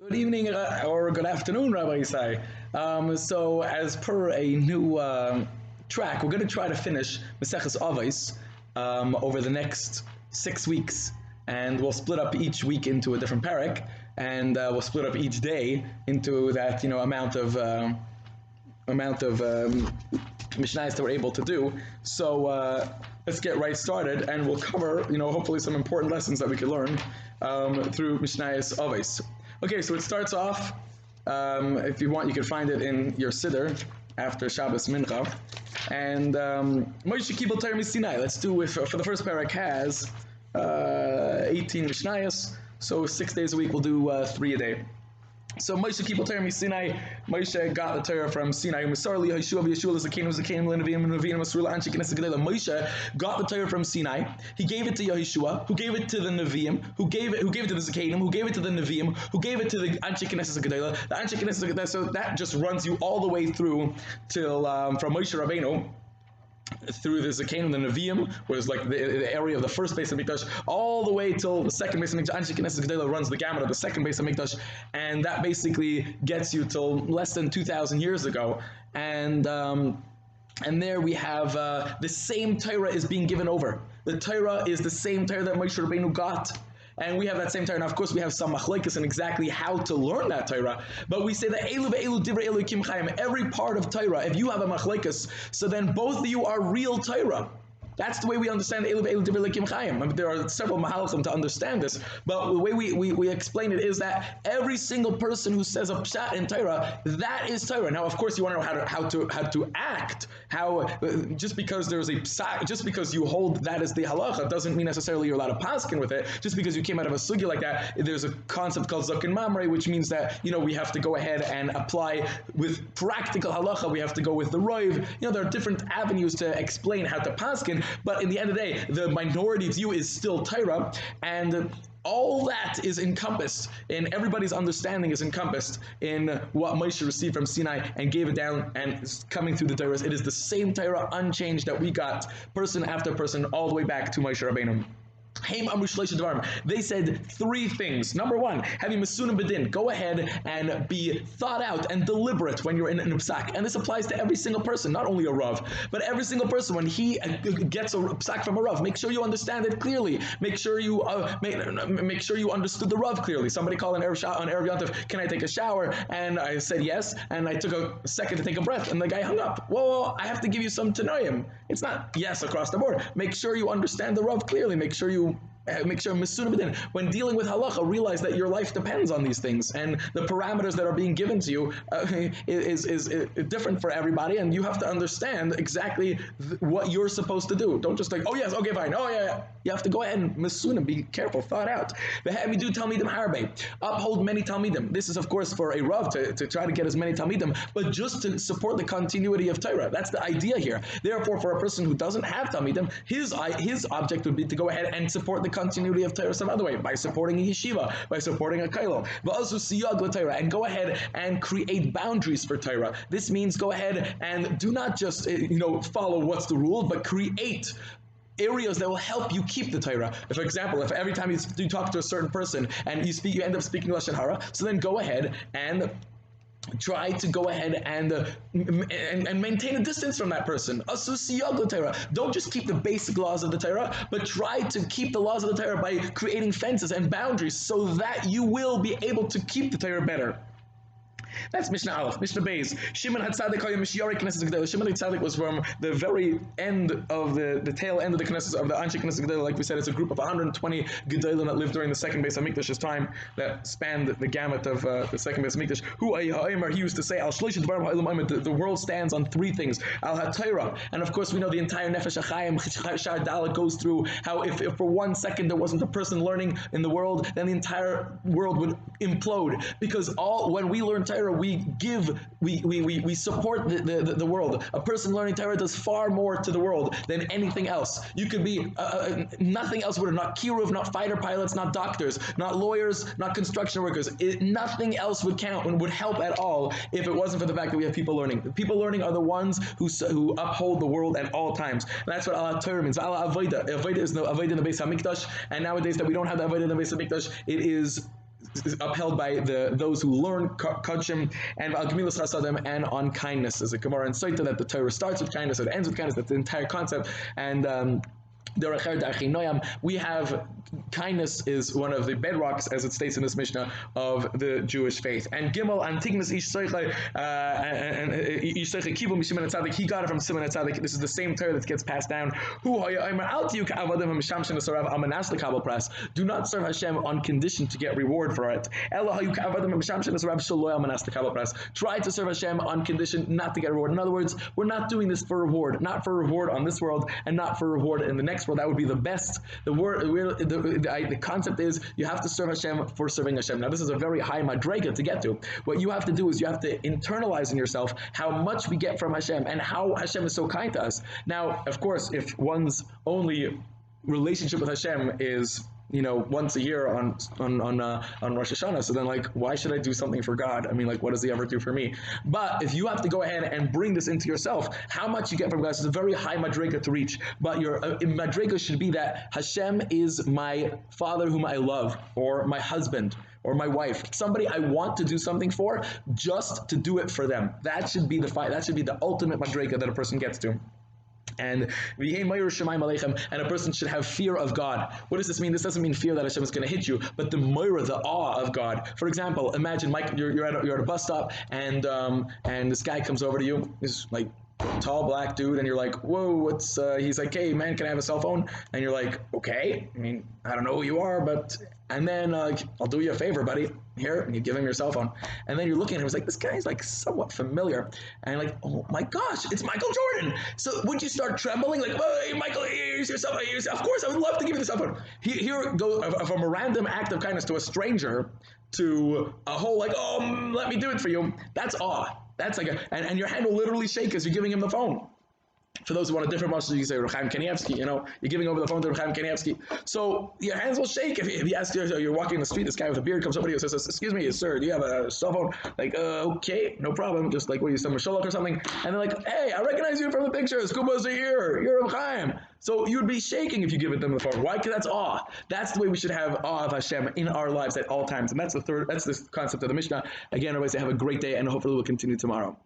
Good evening or good afternoon, Rabbi Isai. So, as per a new track, we're going to try to finish Maseches Avos over the next 6 weeks, and we'll split up each week into a different Perek, and we'll split up each day into that amount of Mishnahs that we're able to do. So let's get right started, and we'll cover, hopefully some important lessons that we can learn through Mishnahs Avos. Okay, so it starts off. If you want, you can find it in your siddur after Shabbos Mincha. And Moshe Kibel Torah Sinai. Let's do it for the first Perek has 18 Mishnayos. So 6 days a week, we'll do 3 a day. So Moshe Kibel Torah Sinai. Moshe got the Torah from Sinai. Moshe got the Torah from Sinai. He gave it to Yehoshua, who gave it to the Nevi'im, who gave it to the Zakanim, who gave it to the Nevi'im, who gave it to the Anshe Knesset Gedolah. The Anshe Knesset Gedolah. So that just runs you all the way through till from Moshe Rabbeinu, through the Zakanim, the Nevi'im, was like the area of the first base of Mikdash, all the way till the second base of Mikdash. Anshe Knesset Gedolah runs the gamut of the second base of Mikdash, and that basically gets you till less than 2,000 years ago. And there we have the same Torah is being given over. The Torah is the same Torah that Moshe Rabbeinu got. And we have that same Torah. Now, of course, we have some machlokes in exactly how to learn that Torah. But we say that elu ve'elu divrei Elokim chayim. Every part of Torah, if you have a machlokes, so then both of you are real Torah. That's the way we understand elu ve'elu divrei Elokim chayim. I mean, there are several mahalchim to understand this, but the way we explain it is that every single person who says a pshat in Torah, that is Torah. Now, of course, you want to know how to act. Just because there's a psak, just because you hold that as the halacha, doesn't mean necessarily you're allowed to paskin with it. Just because you came out of a sugya like that, there's a concept called zaken mamre, which means that we have to go ahead and apply with practical halacha. We have to go with the roiv. There are different avenues to explain how to paskin, but in the end of the day, the minority view is still Torah, and all that is encompassed in everybody's understanding is encompassed in what Moshe received from Sinai and gave it down and is coming through the Torahs. It is the same Torah unchanged that we got person after person all the way back to Moshe Rabbeinu. They said 3 things. Number 1, having masunim bedin. Go ahead and be thought out and deliberate when you're in an psak. And this applies to every single person, not only a Rav, but every single person. When he gets a psak from a Rav, make sure you understand it clearly. Make sure you make sure you understood the Rav clearly. Somebody called on Erev Yantav, can I take a shower? And I said yes, and I took a second to take a breath, and the guy hung up. Whoa, I have to give you some tanoim. It's not yes across the board. Make sure you understand the Rav clearly. Make sure when dealing with halacha, realize that your life depends on these things, and the parameters that are being given to you is different for everybody, and you have to understand exactly what you're supposed to do. Don't just like, oh yes, okay, fine, oh yeah. You have to go ahead and masunim, be careful, thought out. The heavy do talmidim harbe, uphold many talmidim. This is of course for a rav to try to get as many talmidim, but just to support the continuity of Torah. That's the idea here. Therefore, for a person who doesn't have talmidim, his object would be to go ahead and support the continuity of Torah some other way, by supporting a yeshiva, by supporting a kailo, but also siyag l'Torah, and go ahead and create boundaries for Torah. This means go ahead and do not just follow what's the rule, but create areas that will help you keep the Torah. For example, if every time you talk to a certain person and you end up speaking Lashon Hara, so then go ahead and try to go ahead and maintain a distance from that person. Don't just keep the basic laws of the Torah, but try to keep the laws of the Torah by creating fences and boundaries so that you will be able to keep the Torah better. That's Mishnah Aleph. Mishnah Beis. Shimon HaTzadik Shimon HaTzadik was from the very end of the tail end of the Knesset of the Anshe Knesset Gedolah. Like we said, it's a group of 120 Gedolim that lived during the second base of Mikdash's time, that spanned the gamut of the second base of Mikdash. He used to say, the world stands on 3 things. Al HaTorah. And of course, we know the entire Nefesh HaChaim, Shar Dalet, goes through how if for 1 second there wasn't a person learning in the world, then the entire world would implode. Because when we learn Torah, we support the world. A person learning Torah does far more to the world than anything else. You could be nothing else would have, not kiruv, not fighter pilots, not doctors, not lawyers, not construction workers. Nothing else would count and would help at all if it wasn't for the fact that we have people learning. The people learning are the ones who uphold the world at all times. And that's what Al Torah means. Al Avodah. Avodah is the Avodah in the Beis Hamikdash, and nowadays that we don't have the Avodah in the Beis Hamikdash, it is upheld by those who learn kachim and al-gemilas chasadim and on kindness. There's a Gemara in Soita that the Torah starts with kindness, it ends with kindness. That's the entire concept. And we have kindness is one of the bedrocks, as it states in this Mishnah, of the Jewish faith. And Gimel Antignas Ish Soicha Kibu Mishimon Tzaddik, he got it from Simon Tzaddik. This is the same Torah that gets passed down. Do not serve Hashem on condition to get reward for it. Try to serve Hashem on condition not to get reward. In other words, we're not doing this for reward, not for reward on this world and not for reward in the next world. That would be the best. The concept is you have to serve Hashem for serving Hashem. Now this is a very high madrega to get to. What you have to do is you have to internalize in yourself how much we get from Hashem and how Hashem is so kind to us. Now, of course, if one's only relationship with Hashem is once a year on Rosh Hashanah, so then why should I do something for God? I mean, what does He ever do for me? But if you have to go ahead and bring this into yourself, how much you get from God is a very high madrega to reach. But your madrega should be that Hashem is my Father whom I love, or my husband, or my wife, somebody I want to do something for, just to do it for them. That should be the fight. That should be the ultimate madrega that a person gets to. And a person should have fear of God. What does this mean? This doesn't mean fear that Hashem is going to hit you, but the moira, the awe of God. For example, imagine Mike, you're at a bus stop, and this guy comes over to you. He's tall black dude, and you're like, whoa, he's like, hey man, can I have a cell phone? And you're like, okay, I mean, I don't know who you are, but, and then I'll do you a favor, buddy, here, and you give him your cell phone. And then you're looking at him, it's like, this guy's somewhat familiar, and you're like, oh my gosh, it's Michael Jordan. So would you start trembling, oh, hey Michael, here's your cell phone, of course, I would love to give you the cell phone. Here goes from a random act of kindness to a stranger to a whole oh, let me do it for you. That's awe. That's and your hand will literally shake as you're giving him the phone. For those who want a different Moshe, you say Rechaim Kanievsky, you're giving over the phone to Rechaim Kanievsky. So your hands will shake if he asks you, you're walking in the street, this guy with a beard comes over to you and says, excuse me, sir, do you have a cell phone? Okay, no problem. Just what are you, some Mashalach or something? And they're like, hey, I recognize you from the pictures. Kuba's here. You're Rechaim. So you'd be shaking if you give them the phone. Why? Because that's awe. That's the way we should have awe of Hashem in our lives at all times. And that's the concept of the Mishnah. Again, everybody say have a great day, and hopefully we'll continue tomorrow.